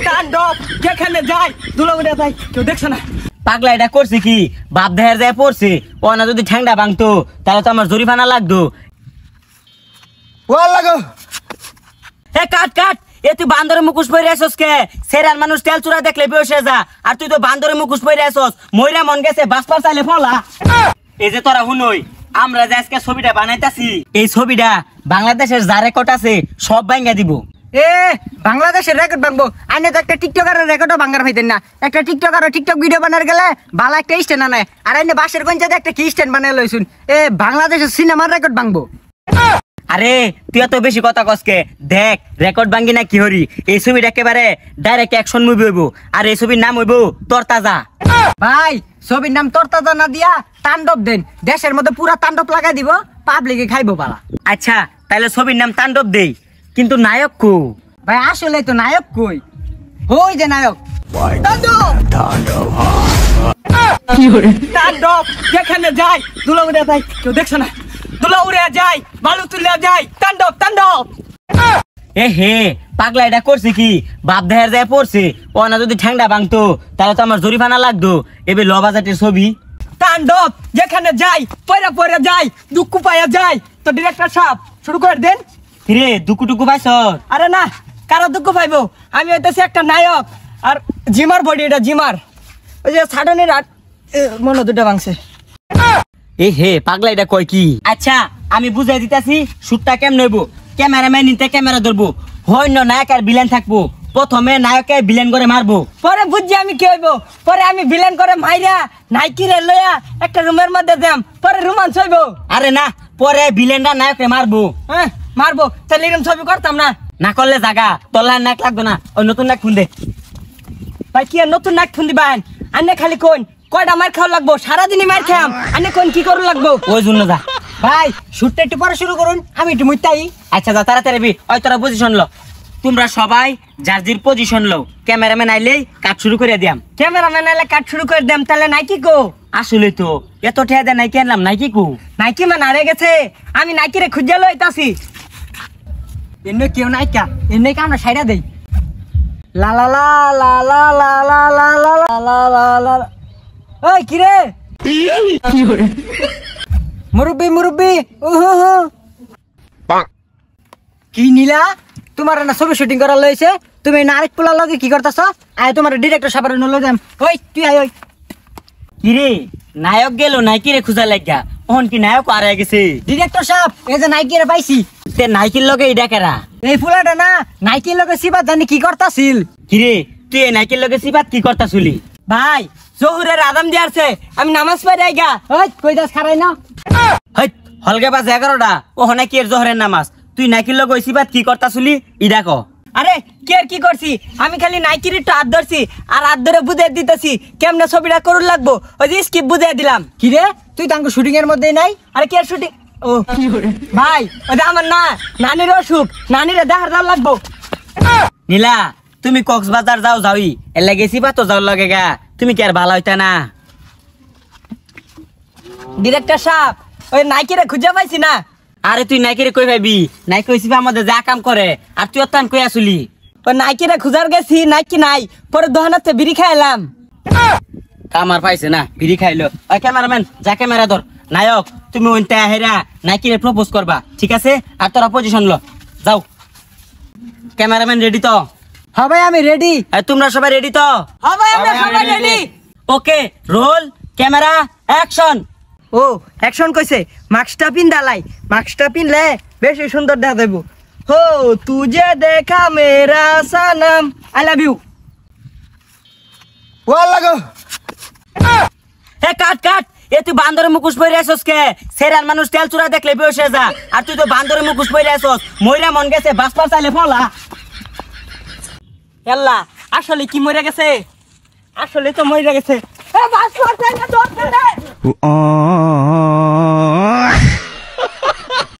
তাণ্ডব যেখানে যাই দুলা উড়ে যাই, কেউ দেখছে না। পাগলা এটা করছে কি, বাপ দেহের যায় পড়ছে, ও না যদি ঠ্যাংটা ভাঙতো তাহলে তো আমার জরিমানা লাগতো। হে কাট কাট, এ তুই বান্দরের মুখোশ পরে আসস কে? সেরার মানুষ তেল চূড়া দেখলে বসে যা, আর তুই তো বান্দরের মুখোশ পরে আসস। মইরা মন গেছে বাসপার চাইলে ফলা। এই যে তোরা হুনই, আমরা যে আজকে ছবিটা বানাইতাছি, এই ছবিটা বাংলাদেশের যা রেকর্ড আছে সব ভাঙা দিব। এ বাংলাদেশের রেকর্ড ভাঙবো? আইনে তো একটা টিকটকারের রেকর্ডও ভাঙার হইতেন না। একটা টিকটকার টিকটক ভিডিও বানার গেলে ভালো একটা স্ট্যান্ড আনায়, আর আইনে বাসের গঞ্জাতে একটা কি স্ট্যান্ড বানাই লইছুন। এ বাংলাদেশের সিনেমার রেকর্ড ভাঙবো? আরে তুই এত বেশি কথা কসকে, দেখ রেকর্ড ভাঙ্গি না কি হরি। এই ছবিটা একেবারে ডাইরেক্ট অ্যাকশন মুভি হইব, আর এই ছবির নাম হইব তরতাজা। ভাই ছবির নাম তরতাজা না দিয়া তাণ্ডব দেন, দেশের মধ্যে পুরা তাণ্ডব লাগাই দিব, পাবলিকে খাইবো পালা। আচ্ছা তাহলে ছবির নাম তাণ্ডব দেই, কিন্তু নায়ক কো? ভাই আসলে তো নায়ক কই, ওই যে নায়ক। তাণ্ডব তাণ্ডব যেখানে যাই দুলা উড়ে যাই, কেউ দেখছে না। দুলা উড়ে যাই, বালু তুলে যাই, তাণ্ডব তাণ্ডব। এ হে পাগলা এটা করছে কি, বাপ দেহের যায় পড়ছে, ও না যদি ঠ্যাংটা ভাঙতো তাহলে তো আমার জরিমানা লাগতো। এবার ল বাজেটের ছবি। তাণ্ডব যেখানে যাই পয়রা পয়রা যাই, দুঃখ পাইয়া যাই, তো ডিরেক্টর সাহেব শুরু করে দেন। রে দুকু পাইছ? আরে না, কারো দুঃখ পাইবো? আমি হইতেছি একটা নায়ক, আর জিমার বডি, এটা জিমার। ওই যে সাডনের মনে দুটা ভাঙছে। এ হে পাগলা এটা কয় কি? আচ্ছা আমি বুঝাই দিতেছি শুটটা কেমন হইব। ক্যামেরাম্যান নিতে ক্যামেরা ধরবো, হইন্য নায়ক আর ভিলেন থাকবো। প্রথমে নায়কে ভিলেন করে মারবো, পরে বুঝছি আমি কি হইব। পরে আমি ভিলেন করে মাইরা নাইকিরে লইয়া একটা রুমের মধ্যে দেম, পরে রোমান্স হইব। আরে না, পরে ভিলেনরা নায়করে মারবো। হ্যাঁ মারবো, তাহলে এরকম ছবি করতাম না। না করলে জাগা তোর নায়ক লাগতো না, ওই নতুন নায়ক ফোন দে। ভাই কি আর নতুন নায়ক ফোন দিবেন? আন্নে খালি কোন কয়টা মার খাওয়া লাগবো? সারাদিনই মার খাম, আন্নে কোন কি করু লাগবো? ওই জন্য যা ভাই শুটটা একটু পরে শুরু করুন, আমি একটু মুইতাই। আচ্ছা যা তাড়াতাড়ি বি। ওই তোরা পজিশন লো, তোমরা সবাই জার্জির পজিশন লো। ক্যামেরাম্যান আইলেই কাজ শুরু করে দিয়াম। ক্যামেরাম্যান আইলে কাট শুরু করে দেম, তাহলে নাইকি কো? আসলে তো এত ঠেয়া দেয় নাইকি আনলাম, নাইকি কো? নাইকি মানে হারে গেছে, আমি নাইকিরে খুঁজে লইতাছি। এমনি কেউ নাইকা, এমনি কা আমরা সাইডা দেই। লা লা লা লা লা লা লা লা লা লা লা লা লা। ওই কি রে? মুরব্বি মুরব্বি, ওহো কি নীলা, তোমার না ছবি শুটিং করা লইছে, তুমি না আরেক পোলা লগে কি করতেছ? আয় তোমার ডিরেক্টর সাহেবের নলে যাম। ওই তুই আয়। ওই কি রে, নায়ক গেল নাইকি রে খুঁজা লাগা, ওহন কি নায়ক আর গেছে? ডিরেক্টর সাহেব এই যে নাইকিরে পাইছি। তে নাইকির লগে এই ডাকেরা? এই ফুলাটা না নাইকির লগে সিবাত জানি কি করতাছিল। কি রে তুই এই নাইকির লগে সিবাত কি করতাছিলি? ভাই জহুরের আদাম দিয়ারছে, আমি নামাজ পড়ে আইগা। ওই কই দাস খারাই না। হই হলগে বাজে 11টা, ওহন কি এর জোহরের নামাজ, তুই নাইকির লগে ওই সিবাত কি করতাছিলি ই ডাকো। আরে কে আর কি করছি, আমি খালি নাইকির একটু হাত ধরছি, আর হাত ধরে বুঝে দিতেছি কেমনে ছবিটা করুন লাগবো। ওই যে স্কিপ বুঝে দিলাম। কি রে তুই তাঙ্ক শুটিং এর মধ্যে নাই? আরে কি আর শুটিং? ও ভাই ওটা আমার না, নানির অসুখ, নানিরে দেখার দাম লাগবো। নীলা তুমি কক্সবাজার যাও যাওই, এর লাগে সিবাত তো যাও লগে গা, তুমি কি আর ভালো হইতা না? ডিরেক্টর সাহেব ওই নাইকিরে খুঁজে পাইছি না। আরে তুই নাইকিরে কই ভাবি, নাইকি ওই সিবা আমাদের যা কাম করে, আর তুই অত্যান কই আসলি? ওই নাইকিরে খুঁজার গেছি, নাইকি নাই, পরে দোকানাতে বিড়ি খাইলাম। কামার পাইছে না, বিড়ি খাইলো। ওই ক্যামেরাম্যান যা ক্যামেরা ধর। নায়ক তুমি ওইটা হেরা নাইকিরে প্রপোজ করবা, ঠিক আছে? আর তোরা পজিশন লো, যাও। ক্যামেরাম্যান রেডি তো? হ্যাঁ ভাই আমি রেডি। তোমরা সবাই রেডি তো? হ্যাঁ ভাই আমরা সবাই ready. Okay roll camera action. ও অ্যাকশন কইছে, মাস্কটা পিন ডালাই, মাস্কটা পিনলে বেশি সুন্দর দেখা যাইব। হো তুজে দেখা মেরা সনম, আই লাভ ইউ। ওয়াল লাগো। হে কাট কাট, এ তুই বান্দরের মুখোশ পরে আসছ কে? সেরার মানুষ তেল চূড়া দেখলে বসে যা, আর তুই তো বান্দরের মুখোশ পরে আসছ। মইরা মন গেছে বাসপার চাইলে ফলা। আল্লাহ আসলে কি মরে গেছে? আসলে তো মরে গেছে। এ বাসপার চাইলে দৌড় দে।